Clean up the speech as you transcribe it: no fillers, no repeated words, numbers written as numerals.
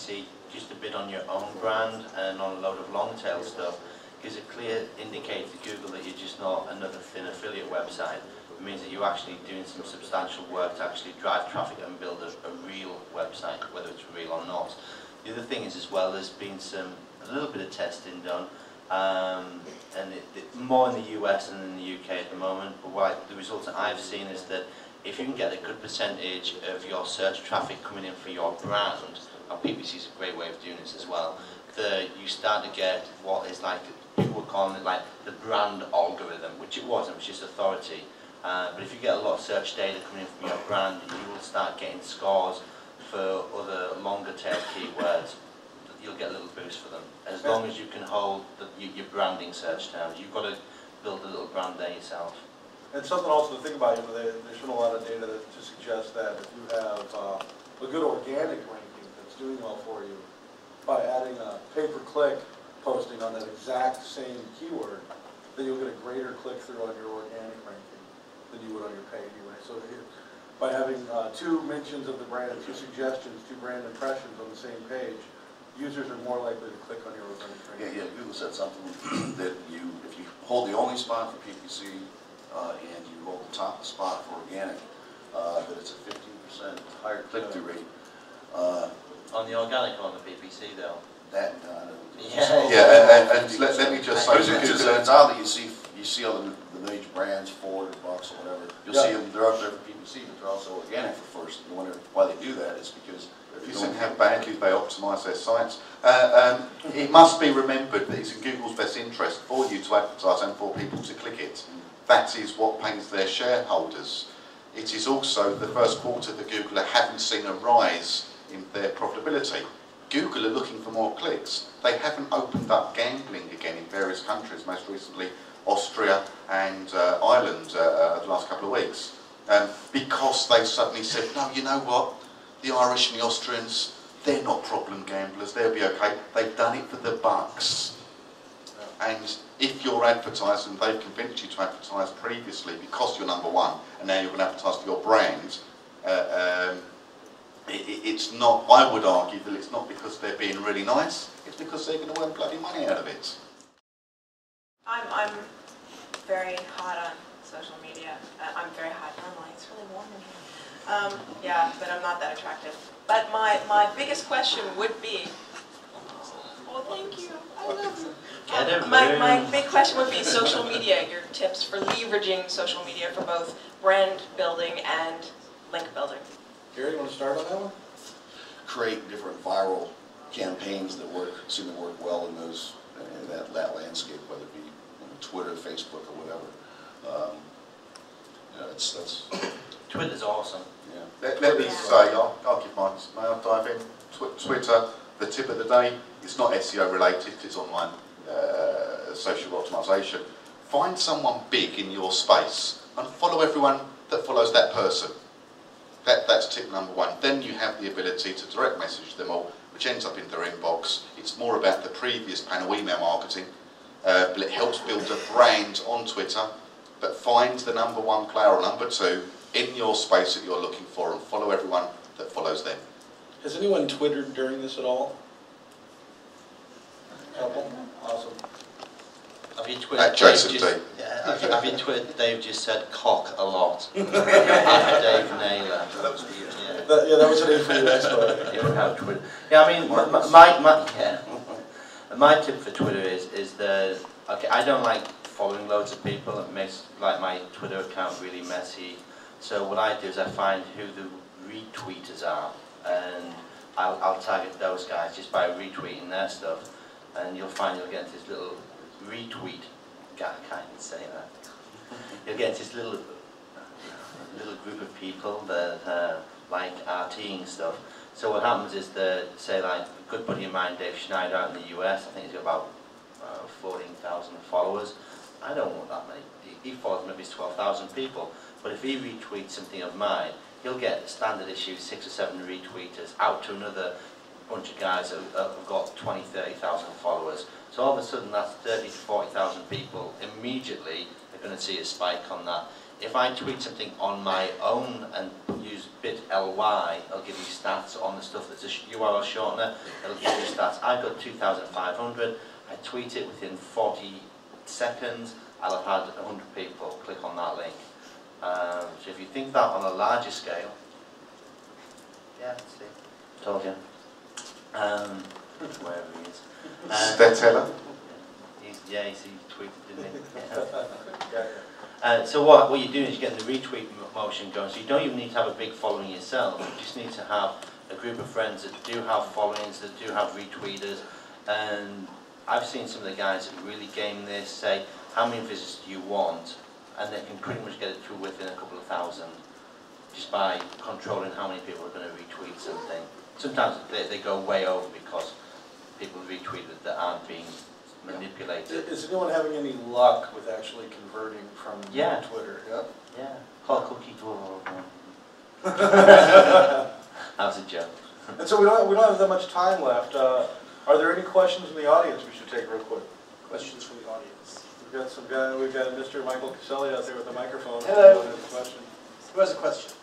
PPC just a bit on your own brand and on a load of long tail stuff gives a clear indicator to Google that you're just not another thin affiliate website. It means that you're actually doing some substantial work to actually drive traffic and build a real website, whether it's real or not. The other thing is as well, there's been a little bit of testing done, and more in the US than in the UK at the moment, but the results that I've seen is that if you can get a good percentage of your search traffic coming in for your brand, and PPC is a great way of doing this as well, you start to get what is like, people were calling it like the brand algorithm, which it wasn't, it was just authority. But if you get a lot of search data coming in from your brand, you will start getting scores for other longer tail keywords. You'll get a little boost for them. As long as you can hold your branding search terms, you've got to build a little brand there yourself. And something also to think about, there's been a lot of data to suggest that if you have a good organic ranking that's doing well for you, by adding a pay-per-click posting on that exact same keyword, then you'll get a greater click-through on your organic ranking than you would on your paid anyway. So by having 2 mentions of the brand, 2 suggestions, 2 brand impressions on the same page, users are more likely to click on your organic ranking. Yeah, Google said something that if you hold the only spot for PPC and you hold the top spot for organic, that it's a 15% higher click-through rate. On the organic or on the PPC though? That, and let me just say, it's odd that you see all the major brands, Ford, Box, or whatever, you'll see them, they're up there for PPC, but they're also organic for first. You wonder why they do that. It's because if you see how badly they optimise their sites. It must be remembered that it's in Google's best interest for you to advertise and for people to click it. That is what pays their shareholders. It is also the first quarter that Google haven't seen a rise in their profitability. Google are looking for more clicks. They haven't opened up gambling again in various countries, most recently Austria and Ireland the last couple of weeks, because they suddenly said, no, you know what, the Irish and the Austrians, they're not problem gamblers, they'll be okay. They've done it for the bucks. And if you're advertising, they've convinced you to advertise previously because you're number 1, and now you're going to advertise for your brand, it's not, I would argue that it's not because they're being really nice, it's because they're going to earn bloody money out of it. I'm very hot on social media. I'm very hot normally. It's really warm in here. Yeah, but I'm not that attractive. But my biggest question would be, oh, thank you. I love you. My big question would be social media, your tips for leveraging social media for both brand building and link building. Gary, you want to start on that one? create different viral campaigns that seem to work well in that landscape, whether it be Twitter, Facebook, or whatever. That's Twitter's awesome. Yeah. Let me say, I'll give mine. May I dive in? Twitter, the tip of the day, it's not SEO related, it's online social optimization. Find someone big in your space and follow everyone that follows that person. That's tip number one. Then you have the ability to direct message them all, which ends up in their inbox. It's more about the previous panel email marketing, but it helps build a brand on Twitter. But find the number one player or number two in your space that you're looking for and follow everyone that follows them. Has anyone Twittered during this at all? Couple? Awesome. Have you twittered? Jason T. Have you twittered? Dave just said cock a lot. After Dave Naylor. That was weird. That was an info. Yeah, I mean, my tip for Twitter is that I don't like following loads of people. It makes like my Twitter account really messy. So what I do is I find who the retweeters are, and I'll target those guys just by retweeting their stuff, and you'll find you'll get this little retweet. I can't even say that. You'll get this little group of people that like RTing stuff. So what happens is that, say like a good buddy of mine, Dave Schneider, out in the US, I think he's got about 14,000 followers. I don't want that many. He follows maybe 12,000 people. But if he retweets something of mine, he'll get a standard issue 6 or 7 retweeters out to another bunch of guys that have got 20, 30,000 followers. So all of a sudden that's 30 to 40,000 people. Immediately they're going to see a spike on that. if I tweet something on my own and use bit.ly, it'll give you stats on the stuff that's a URL shortener. It'll give you stats. I've got 2,500. I tweet it within 40 seconds. I'll have had 100 people click on that link. So if you think that on a larger scale, yeah, see, told you. Wherever he is. Teller? He tweeted, didn't he? So what you're doing is you're getting the retweet motion going. So you don't even need to have a big following yourself. You just need to have a group of friends that do have followings, that do have retweeters. And I've seen some of the guys that really game this, say, how many visits do you want? And they can pretty much get it through within a couple of thousand, just by controlling how many people are going to retweet something. Sometimes they go way over because people retweeted that aren't being manipulated. Is anyone having any luck with actually converting from Twitter? Yep. Yeah. Call cookie door. That was a joke. And so we don't have that much time left. Are there any questions from the audience we should take real quick? Questions from the audience. We've got some guy. We've got Mr. Michael Caselli out there with a microphone. Hello. Question. Who has a question?